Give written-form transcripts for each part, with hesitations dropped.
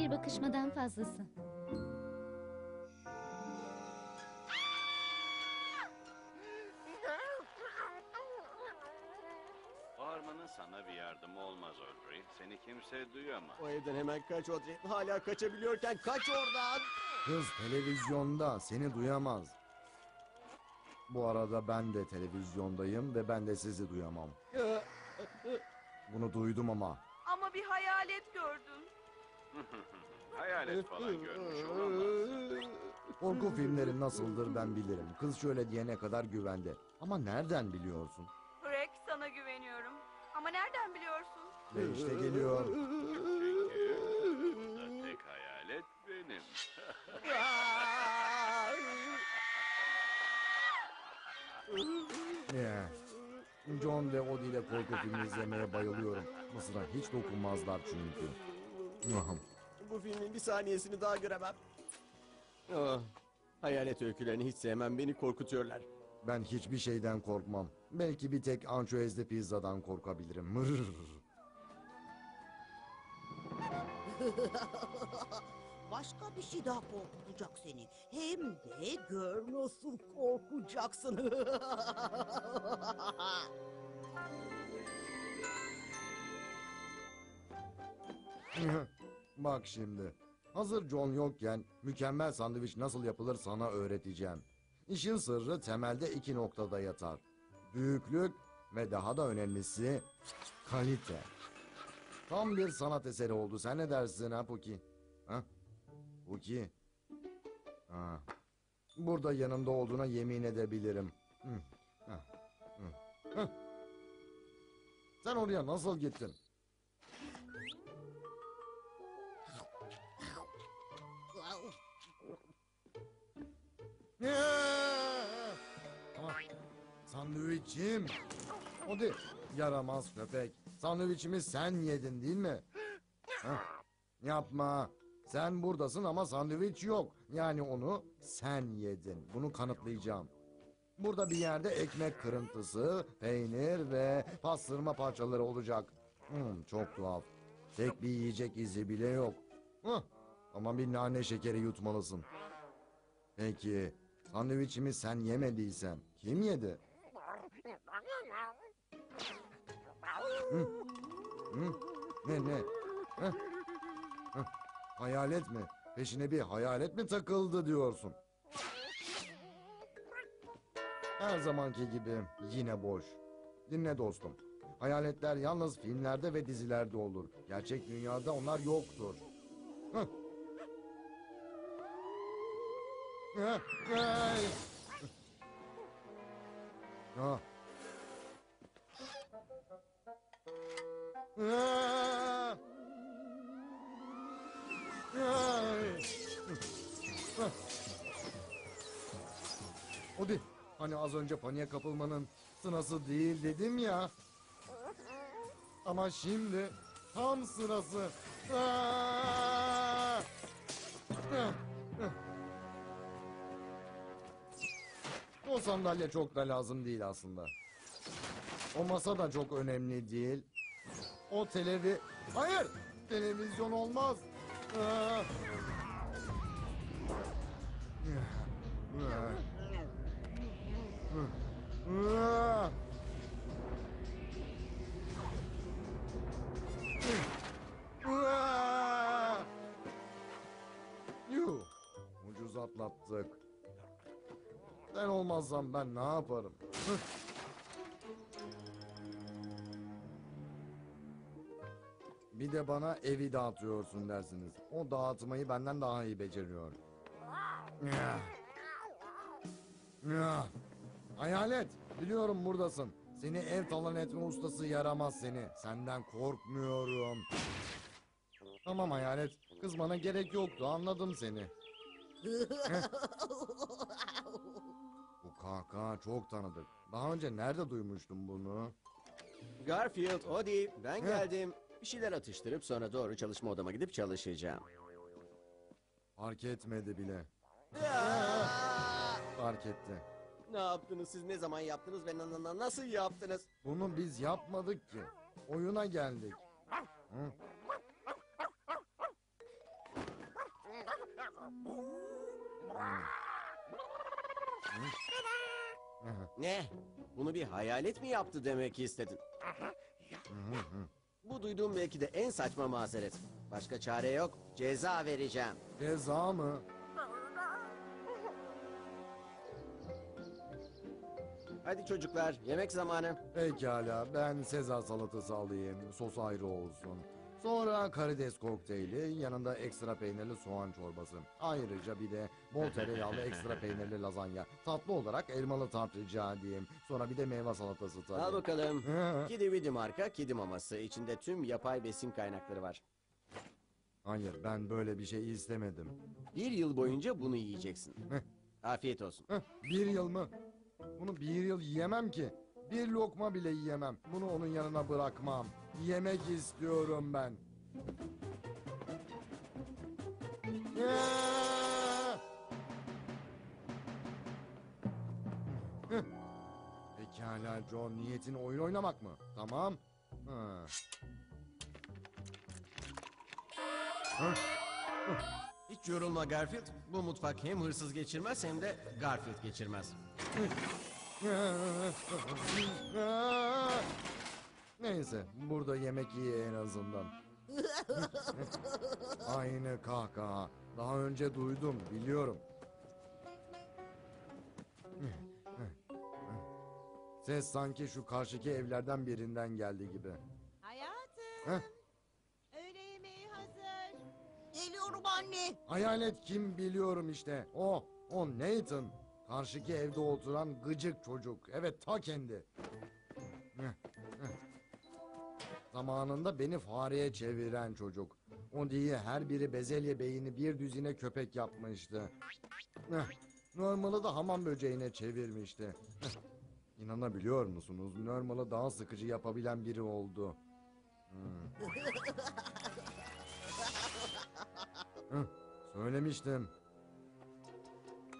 bir bakışmadan fazlası. Bağırmanın sana bir yardımı olmaz Audrey. Seni kimse duyamaz. O evden hemen kaç Audrey. Hala kaçabiliyorken kaç oradan. Kız televizyonda, seni duyamaz. Bu arada ben de televizyondayım ve ben de sizi duyamam. Bunu duydum ama. Ama bir hayalet gördüm. Hayalet falan görmüş olamaz. Korku filmleri nasıldır ben bilirim. Kız şöyle diyene kadar güvende. Ama nereden biliyorsun? Greg, sana güveniyorum. Ama nereden biliyorsun? Ve işte geliyor. Çünkü burada tek hayalet benim. Ne? John ve Odie ile korku filmi izlemeye bayılıyorum. Mısır'a hiç dokunmazlar çünkü. Bu filmin bir saniyesini daha göremem. Oh, hayalet öykülerini hiç sevmem. Beni korkutuyorlar. Ben hiçbir şeyden korkmam. Belki bir tek ançüezli pizzadan korkabilirim. Mırr. Başka bir şey daha korkutacak seni. Hem de gör nasıl korkacaksın. Bak şimdi. Hazır John yokken mükemmel sandviç nasıl yapılır sana öğreteceğim. İşin sırrı temelde iki noktada yatar. Büyüklük ve daha da önemlisi kalite. Tam bir sanat eseri oldu. Sen ne dersin ha Puki? Ha? Puki? Ha. Burada yanımda olduğuna yemin edebilirim. Hı. Ha. Hı. Hı. Sen oraya nasıl gittin? Ah, sandviçim. Hadi yaramaz köpek. Sandviçimi sen yedin değil mi? Hah, yapma. Sen buradasın ama sandviç yok. Yani onu sen yedin. Bunu kanıtlayacağım. Burada bir yerde ekmek kırıntısı, peynir ve pastırma parçaları olacak. Çok tuhaf. Tek bir yiyecek izi bile yok. Ama bir nane şekeri yutmalısın. Peki, sandviçimi sen yemediysen kim yedi? Ne? Heh. Heh. Hayalet mi? Peşine bir hayalet mi takıldı diyorsun? Her zamanki gibi yine boş. Dinle dostum. Hayaletler yalnız filmlerde ve dizilerde olur. Gerçek dünyada onlar yoktur. Heh. Ay. Ah. Ah. Ay. Odi, hani az önce paniğe kapılmanın sırası değil dedim ya. Ama şimdi tam sırası. Ah. Ah. O sandalye çok da lazım değil aslında. O masa da çok önemli değil. O Hayır! Televizyon olmaz. Yuh! Ucuz atlattık. Sen olmazsam ben ne yaparım? Bir de bana evi dağıtıyorsun dersiniz. O dağıtmayı benden daha iyi beceriyor. Hayalet, biliyorum buradasın. Seni ev talan etme ustası yaramaz seni. Senden korkmuyorum. Tamam hayalet, kızmana gerek yoktu, anladım seni. Bu kahkaha çok tanıdık. Daha önce nerede duymuştum bunu? Garfield, Odie, ben geldim. Bir şeyler atıştırıp sonra doğru çalışma odama gidip çalışacağım. Fark etmedi bile. Fark etti. Ne yaptınız siz? Ne zaman yaptınız ve nasıl yaptınız? Bunu biz yapmadık ki. Oyuna geldik. Hı? Ne? Bunu bir hayalet mi yaptı demek istedin? Bu duyduğum belki de en saçma mazeret. Başka çare yok. Ceza vereceğim. Ceza mı? Hadi çocuklar, yemek zamanı. Pekala, ben Sezar salatası alayım. Sos ayrı olsun. Sonra karides kokteyli, yanında ekstra peynirli soğan çorbası. Ayrıca bir de bol tereyağlı ekstra peynirli lazanya. Tatlı olarak elmalı tart rica edeyim. Sonra bir de meyve salatası tabii. Al bakalım. Kidi Widi marka kedi maması. İçinde tüm yapay besin kaynakları var. Hayır, ben böyle bir şey istemedim. Bir yıl boyunca bunu yiyeceksin. Afiyet olsun. Bir yıl mı? Bunu bir yıl yiyemem ki. Bir lokma bile yiyemem. Bunu onun yanına bırakmam. Yemek istiyorum ben. Pekala John, niyetin oyun oynamak mı? Tamam. Ha. Hiç yorulma Garfield. Bu mutfak hem hırsız geçirmez hem de Garfield geçirmez. Neyse, burada yemek iyi en azından. Aynı kahkaha. Daha önce duydum, biliyorum. Ses sanki şu karşıki evlerden birinden geldi gibi. Hayatım. Heh. Öğle yemeği hazır. Geliyorum anne. Hayalet kim biliyorum işte. O Nathan. Karşıki evde oturan gıcık çocuk. Evet, ta kendi. Zamanında beni fareye çeviren çocuk. O diye her biri bezelye beyini bir düzine köpek yapmıştı. Normal'ı da hamam böceğine çevirmişti. İnanabiliyor musunuz? Normal'ı daha sıkıcı yapabilen biri oldu. Söylemiştim.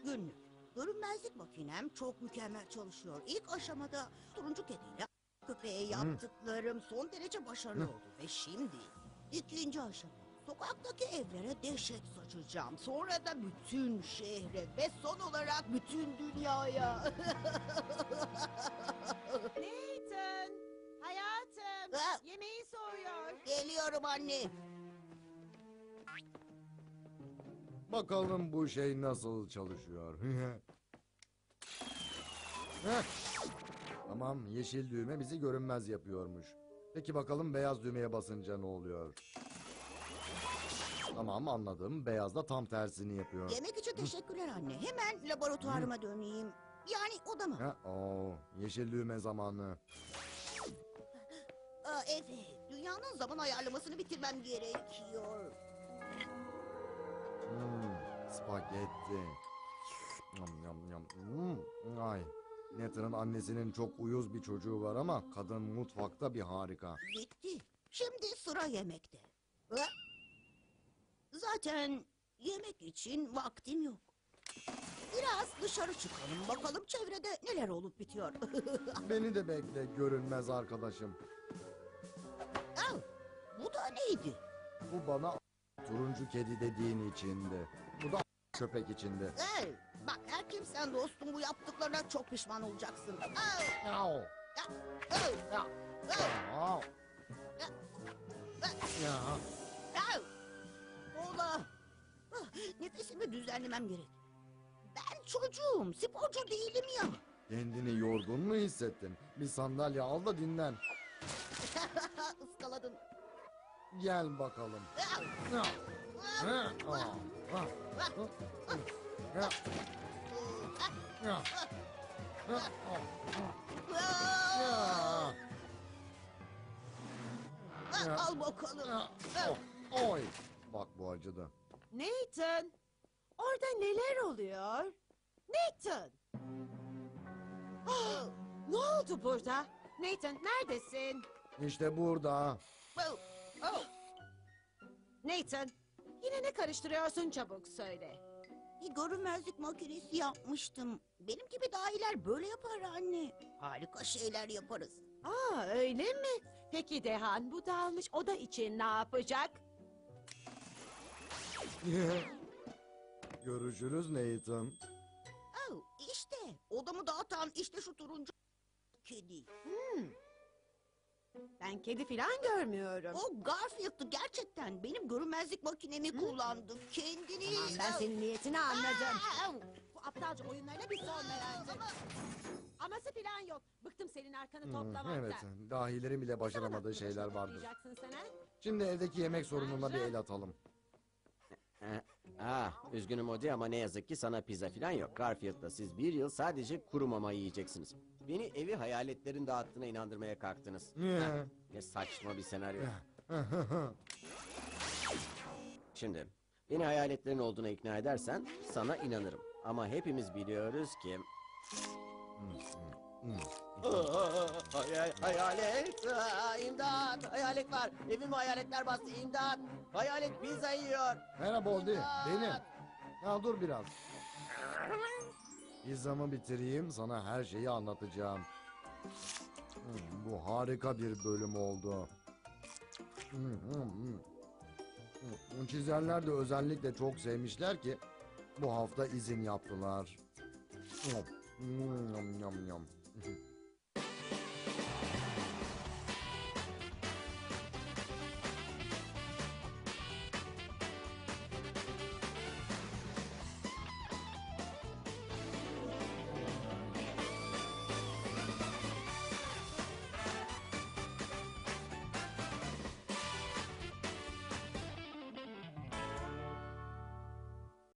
Günlük. Görünmezlik makinem çok mükemmel çalışıyor. İlk aşamada turuncu kediyle köpeğe yaptıklarım son derece başarılı oldu. Ve şimdi ikinci aşama. Sokaktaki evlere dehşet saçacağım. Sonra da bütün şehre ve son olarak bütün dünyaya. Nathan. Hayatım. Ha? Yemeği soğuyor. Geliyorum anne. Bakalım bu şey nasıl çalışıyor. Heh. Tamam, yeşil düğme bizi görünmez yapıyormuş. Peki bakalım beyaz düğmeye basınca ne oluyor? Tamam, anladım. Beyaz da tam tersini yapıyor. Yemek için teşekkürler anne. Hemen laboratuvarıma döneyim. Yani odama. Yeşil düğme zamanı. Evet. Dünyanın zaman ayarlamasını bitirmem gerekiyor. Spagetti. Yam yam yam. Ay. Nathan'ın annesinin çok uyuz bir çocuğu var ama kadın mutfakta bir harika. Bitti. Şimdi sıra yemekte. Zaten yemek için vaktim yok. Biraz dışarı çıkalım bakalım çevrede neler olup bitiyor. Beni de bekle görünmez arkadaşım. Al, bu da neydi? Bu bana turuncu kedi dediğin içindi. Bu da köpek içindi. Bak her kimsen dostum bu yaptıklarına çok pişman olacaksın. Al, Au. al, al, Au. Ya. al. Ola. Nefesimi düzenlemem gerek. Ben çocuğum, sporcu değilim ya. Kendini yorgun mu hissettin? Bir sandalye al da dinlen. Iskaladın. Gel bakalım. Al. Ya. Ha, aa, ha, ya. Ya. Ha, ya. Ya. Al bakalım. Ya. Oy. Bak bu acıdı. Nathan. Orada neler oluyor? Nathan. Ah, ne oldu burada? Nathan neredesin? İşte burada. Nathan. Yine ne karıştırıyorsun çabuk söyle. Bir görünmezlik makinesi yapmıştım. Benim gibi dahiler böyle yapar anne. Harika şeyler yaparız. Aa öyle mi? Peki Dehan bu dağılmış oda için ne yapacak? Görüşürüz Nathan. Oh, işte odamı dağıtan işte şu turuncu kedi. Ben kedi falan görmüyorum. O Garfield'dı gerçekten. Benim görünmezlik makinemi kullandı. Kendini... Tamam, ben senin niyetini anladım. Aa! Bu aptalca oyunlarına bir son ver artık. Aması falan yok. Bıktım senin arkanı toplamaktan. Evet, dahilerin bile başaramadığı şeyler vardır. Toplayacaksın sen, ha? Şimdi evdeki yemek sorununa bir el atalım. Üzgünüm Odi ama ne yazık ki sana pizza falan yok. Garfield'la siz bir yıl sadece kuru mama yiyeceksiniz. Beni evi hayaletlerin dağıttığına inandırmaya kalktınız. Ne saçma bir senaryo. Şimdi beni hayaletlerin olduğuna ikna edersen sana inanırım. Ama hepimiz biliyoruz ki... Hayalet! İmdat! Hayalet var! Evimi hayaletler bastı! İmdat! Hayalet pizza yiyor! Merhaba Odi, benim. Ya dur biraz. Pizzamı bitireyim, sana her şeyi anlatacağım. Bu harika bir bölüm oldu. Çizerler de özellikle çok sevmişler ki bu hafta izin yaptılar. Yum yum yum.